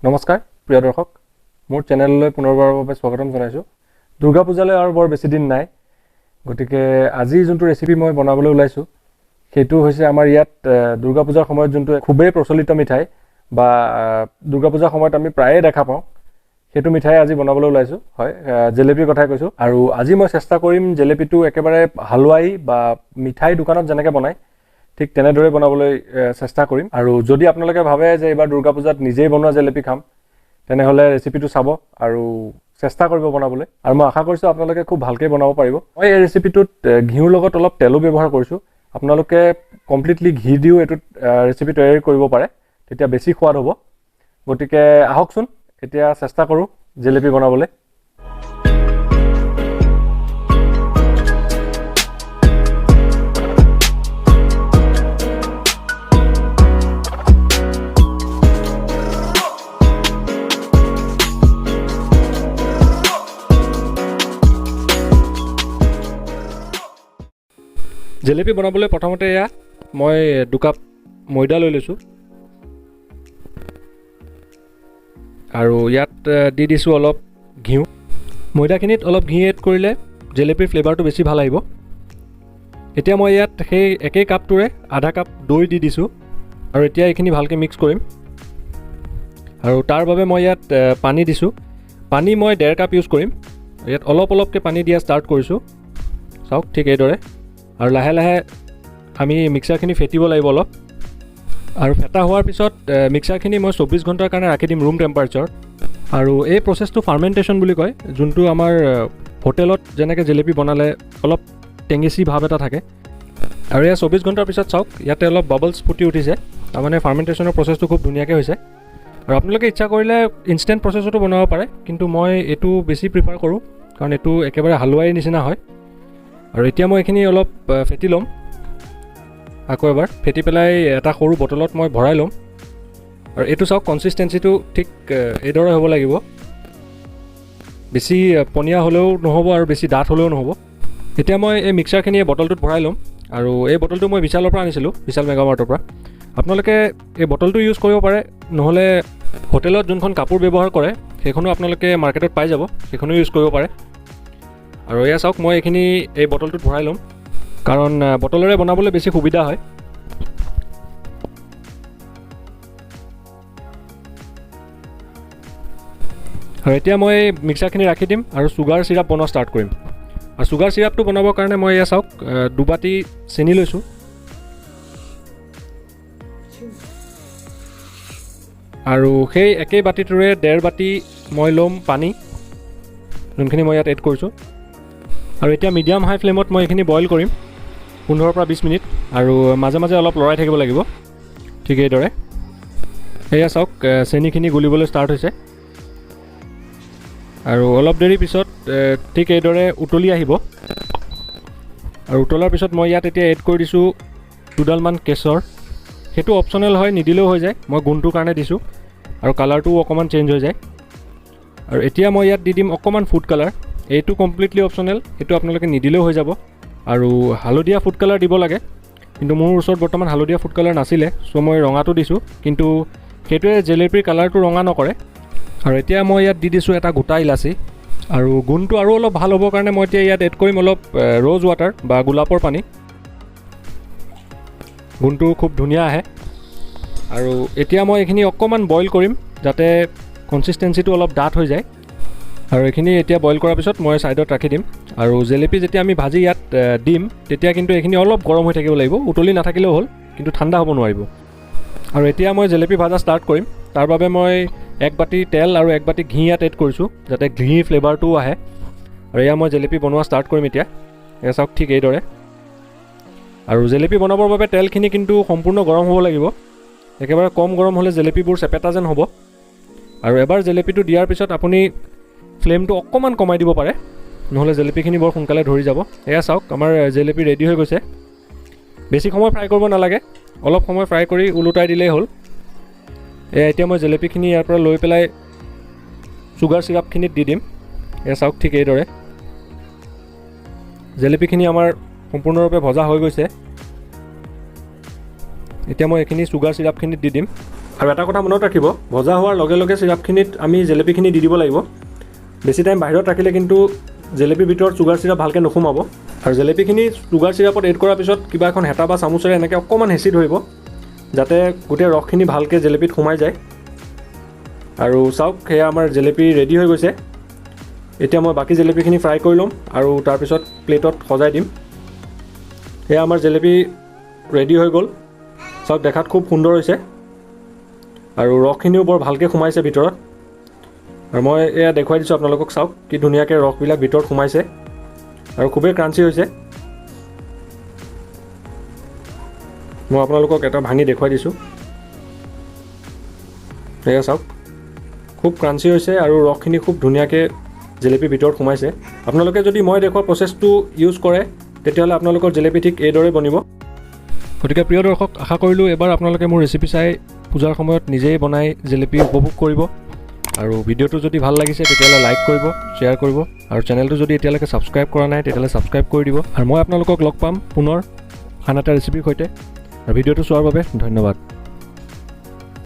নমস্কাৰ প্ৰিয় দৰ্শক মোৰ চেনেললৈ পুনৰবাৰৰ বাবে স্বাগতম জনাইছোঁ। দুৰ্গা পূজালৈ আৰু বৰ বেছি দিন নাই, গতিকে আজি যোনটো ৰেচিপি মই বনাবলৈ ওলাইছোঁ সেইটো হৈছে আমাৰ ইয়াত দুৰ্গা পূজাৰ সময়ত যোনটো খুবেই প্ৰচলিত মিঠাই বা দুৰ্গা পূজাৰ সময়ত আমি প্ৰায়ে দেখা পাওঁ, সেইটো মিঠাই আজি বনাবলৈ ওলাইছোঁ। হয়, জেলেপিৰ কথাই কৈছোঁ। আৰু আজি মই চেষ্টা কৰিম জেলেপিটো একেবাৰে হালুৱাই বা মিঠাই দোকানত যেনেকৈ বনায় ঠিক তেনেদৰে বনাবলৈ চেষ্টা কৰিম। আৰু যদি আপোনালোকে ভাবে যে এইবাৰ দুৰ্গা পূজাত নিজেই বনোৱা জেলেপি খাম, তেনেহ'লে ৰেচিপিটো চাব আৰু চেষ্টা কৰিব বনাবলৈ। আৰু মই আশা কৰিছোঁ আপোনালোকে খুব ভালকৈ বনাব পাৰিব। মই এই ৰেচিপিটোত ঘিউৰ লগত অলপ তেলো ব্যৱহাৰ কৰিছোঁ। আপোনালোকে কমপ্লিটলি ঘি দিও এইটোত ৰেচিপি তৈয়াৰ কৰিব পাৰে, তেতিয়া বেছি সোৱাদ হ'ব। গতিকে আহকচোন এতিয়া চেষ্টা কৰোঁ জেলেপি বনাবলৈ। জেলেপি বনাবলৈ প্ৰথমতে এয়া মই 2 কাপ ময়দা লৈ লৈছোঁ আৰু ইয়াত দি দিছোঁ অলপ ঘিউ। ময়দাখিনিত অলপ ঘি এড কৰিলে জেলেপিৰ ফ্লেভাৰটো বেছি ভাল আহিব। এতিয়া মই ইয়াত সেই একেই কাপটোৰে আধা কাপ দৈ দি দিছোঁ আৰু এতিয়া এইখিনি ভালকৈ মিক্স কৰিম। আৰু তাৰ বাবে মই ইয়াত পানী দিছোঁ। পানী মই 1.5 কাপ ইউজ কৰিম। ইয়াত অলপ অলপকৈ পানী দিয়া ষ্টাৰ্ট কৰিছোঁ, চাওক ঠিক এইদৰে। আৰু লাহে লাহে আমি মিক্সাৰখিনি ফেটিব লাগিব অলপ। আৰু ফেটা হোৱাৰ পিছত মিক্সাৰখিনি মই 24 ঘণ্টাৰ কাৰণে ৰাখি দিম ৰুম টেম্পাৰেচাৰ। আৰু এই প্ৰচেছটো ফাৰ্মেণ্টেশ্যন বুলি কয়, যোনটো আমাৰ হোটেলত যেনেকৈ জেলেপি বনালে অলপ টেঙেচি ভাৱ এটা থাকে। আৰু এয়া 24 ঘণ্টাৰ পিছত চাওক ইয়াতে অলপ বাবলছ ফুটি উঠিছে, তাৰমানে ফাৰ্মেণ্টেশ্যনৰ প্ৰচেছটো খুব ধুনীয়াকৈ হৈছে। আৰু আপোনালোকে ইচ্ছা কৰিলে ইনষ্টেণ্ট প্ৰচেছতো বনাব পাৰে, কিন্তু মই এইটো বেছি প্ৰিফাৰ কৰোঁ কাৰণ এইটো একেবাৰে হালুৱাই নিচিনা হয়। আৰু এতিয়া মই এইখিনি অলপ ফেটি ল'ম, আকৌ এবাৰ ফেটি পেলাই এটা সৰু বটলত মই ভৰাই ল'ম। আৰু এইটো চাওক কনচিষ্টেঞ্চিটো ঠিক এইদৰে হ'ব লাগিব, বেছি পনীয়া হ'লেও নহ'ব আৰু বেছি ডাঠ হ'লেও নহ'ব। এতিয়া মই এই মিক্সাৰখিনি এই বটলটোত ভৰাই ল'ম। আৰু এই বটলটো মই বিশালৰ পৰা আনিছিলোঁ, বিশাল মেগামাৰ্টৰ পৰা। আপোনালোকে এই বটলটো ইউজ কৰিব পাৰে, নহ'লে হোটেলত যোনখন কাপোৰ ব্যৱহাৰ কৰে সেইখনো আপোনালোকে মাৰ্কেটত পাই যাব, সেইখনো ইউজ কৰিব পাৰে। আৰু এয়া চাওক মই এইখিনি এই বটলটোত ভৰাই ল'ম, কাৰণ বটলেৰে বনাবলৈ বেছি সুবিধা হয়। আৰু এতিয়া মই মিক্সাৰখিনি ৰাখি দিম আৰু চুগাৰ চিৰাপ বনোৱা ষ্টাৰ্ট কৰিম। আৰু চুগাৰ চিৰাপটো বনাবৰ কাৰণে মই এয়া চাওক 2 বাটি চেনি লৈছোঁ। আৰু সেই একেই বাতিটোৰে 1.5 বাটি মই ল'ম পানী, যোনখিনি মই ইয়াত এড কৰিছোঁ। আৰু এতিয়া মিডিয়াম হাই ফ্লেমত মই এইখিনি বইল কৰিম 15 পৰা 20 মিনিট। আৰু মাজে মাজে অলপ লৰাই থাকিব লাগিব, ঠিক এইদৰে। এয়া চাওক চেনিখিনি গুলিবলৈ ষ্টাৰ্ট হৈছে। আৰু অলপ দেৰি পিছত ঠিক এইদৰে উতলি আহিব। আৰু উতলাৰ পিছত মই ইয়াত এতিয়া এড কৰি দিছোঁ 2ডালমান কেশৰ। সেইটো অপশ্যনেল হয়, নিদিলেও হৈ যায়, মই গুণটোৰ কাৰণে দিছোঁ। আৰু কালাৰটোও অকণমান চেঞ্জ হৈ যায়। আৰু এতিয়া মই ইয়াত দি দিম অকণমান ফুড কালাৰ। এইটো কমপ্লিটলি অপশ্যনেল, সেইটো আপোনালোকে নিদিলেও হৈ যাব। আৰু হালধীয়া ফুড কালাৰ দিব লাগে, কিন্তু মোৰ ওচৰত বৰ্তমান হালধীয়া ফুড কালাৰ নাছিলে, চ' মই ৰঙাটো দিছোঁ, কিন্তু সেইটোৱে জেলেপিৰ কালাৰটো ৰঙা নকৰে। আৰু এতিয়া মই ইয়াত দি দিছোঁ এটা গোটা ইলাচি। আৰু গুণটো আৰু অলপ ভাল হ'বৰ কাৰণে মই এতিয়া ইয়াত এড কৰিম অলপ ৰ'জ ৱাটাৰ বা গোলাপৰ পানী। গুণটো খুব ধুনীয়া আহে। আৰু এতিয়া মই এইখিনি অকণমান বইল কৰিম যাতে কনচিষ্টেঞ্চিটো অলপ ডাঠ হৈ যায়। আৰু এইখিনি এতিয়া বইল কৰাৰ পিছত মই ছাইডত ৰাখি দিম। আৰু জেলেপি যেতিয়া আমি ভাজি ইয়াত দিম তেতিয়া কিন্তু এইখিনি অলপ গৰম হৈ থাকিব লাগিব, উতলি নাথাকিলেও হ'ল, কিন্তু ঠাণ্ডা হ'ব নোৱাৰিব। আৰু এতিয়া মই জেলেপি ভাজা ষ্টাৰ্ট কৰিম। তাৰ বাবে মই 1 বাটি তেল আৰু 1 বাটি ঘি ইয়াত এড কৰিছোঁ, যাতে ঘিৰ ফ্লেভাৰটোও আহে। আৰু এয়া মই জেলেপি বনোৱা ষ্টাৰ্ট কৰিম এতিয়া। এয়া চাওক ঠিক এইদৰে। আৰু জেলেপি বনাবৰ বাবে তেলখিনি কিন্তু সম্পূৰ্ণ গৰম হ'ব লাগিব, একেবাৰে কম গৰম হ'লে জেলেপিবোৰ চেপেটা যেন হ'ব। আৰু এবাৰ জেলেপিটো দিয়াৰ পিছত আপুনি ফ্লেমটো অকণমান কমাই দিব পাৰে, নহ'লে জেলেপিখিনি বৰ সোনকালে ধৰি যাব। এয়া চাওক আমাৰ জেলেপি ৰেডি হৈ গৈছে। বেছি সময় ফ্ৰাই কৰিব নালাগে, অলপ সময় ফ্ৰাই কৰি ওলোটাই দিলেই হ'ল। এতিয়া মই জেলেপিখিনি ইয়াৰ পৰা লৈ পেলাই চুগাৰ চিৰাপখিনিত দি দিম। এয়া চাওক ঠিক এইদৰে। জেলেপিখিনি আমাৰ সম্পূৰ্ণৰূপে ভজা হৈ গৈছে। এতিয়া মই এইখিনি চুগাৰ চিৰাপখিনিত দি দিম। আৰু এটা কথা মনত ৰাখিব, ভজা হোৱাৰ লগে লগে চিৰাপখিনিত আমি জেলেপীখিনি দি দিব লাগিব। বেছি টাইম বাহিৰত ৰাখিলে কিন্তু জেলেপীৰ ভিতৰত চুগাৰ চিৰাপ ভালকৈ নোসোমাব। আৰু জেলেপীখিনি চুগাৰ চিৰাপত এড কৰাৰ পিছত কিবা এখন হেতা বা চামুচেৰে এনেকৈ অকণমান হেঁচি ধৰিব, যাতে গোটেই ৰসখিনি ভালকৈ জেলেপীত সোমাই যায়। আৰু চাওক, সেয়া আমাৰ জেলেপী ৰেডি হৈ গৈছে। এতিয়া মই বাকী জেলেপীখিনি ফ্ৰাই কৰি ল'ম আৰু তাৰপিছত প্লেটত সজাই দিম। সেয়া আমাৰ জেলেপী ৰেডি হৈ গ'ল। চাওক, দেখাত খুব সুন্দৰ হৈছে আৰু ৰসখিনিও বৰ ভালকৈ সোমাইছে ভিতৰত। আৰু মই এয়া দেখুৱাই দিছোঁ আপোনালোকক, চাওক কি ধুনীয়াকৈ ৰসবিলাক ভিতৰত সোমাইছে আৰু খুবেই ক্ৰাঞ্চি হৈছে। মই আপোনালোকক এটা ভাঙি দেখুৱাই দিছোঁ। এয়া চাওক, খুব ক্ৰাঞ্চি হৈছে আৰু ৰসখিনি খুব ধুনীয়াকৈ জেলেপীৰ ভিতৰত সোমাইছে। আপোনালোকে যদি মই দেখুওৱা প্ৰচেছটো ইউজ কৰে তেতিয়াহ'লে আপোনালোকৰ জেলেপী ঠিক এইদৰে বনিব। গতিকে প্ৰিয় দৰ্শক, আশা কৰিলোঁ এবাৰ আপোনালোকে মোৰ ৰেচিপি চাই পূজাৰ সময়ত নিজেই বনাই জেলেপী উপভোগ কৰিব। আৰু ভিডিঅ'টো যদি ভাল লাগিছে তেতিয়াহ'লে লাইক কৰিব, শ্বেয়াৰ কৰিব আৰু চেনেলটো যদি এতিয়ালৈকে ছাবস্ক্ৰাইব কৰা নাই তেতিয়াহ'লে ছাবস্ক্ৰাইব কৰি দিব। আৰু মই আপোনালোকক লগ পাম পুনৰ আন এটা ৰেচিপিৰ সৈতে। আৰু ভিডিঅ'টো চোৱাৰ বাবে ধন্যবাদ।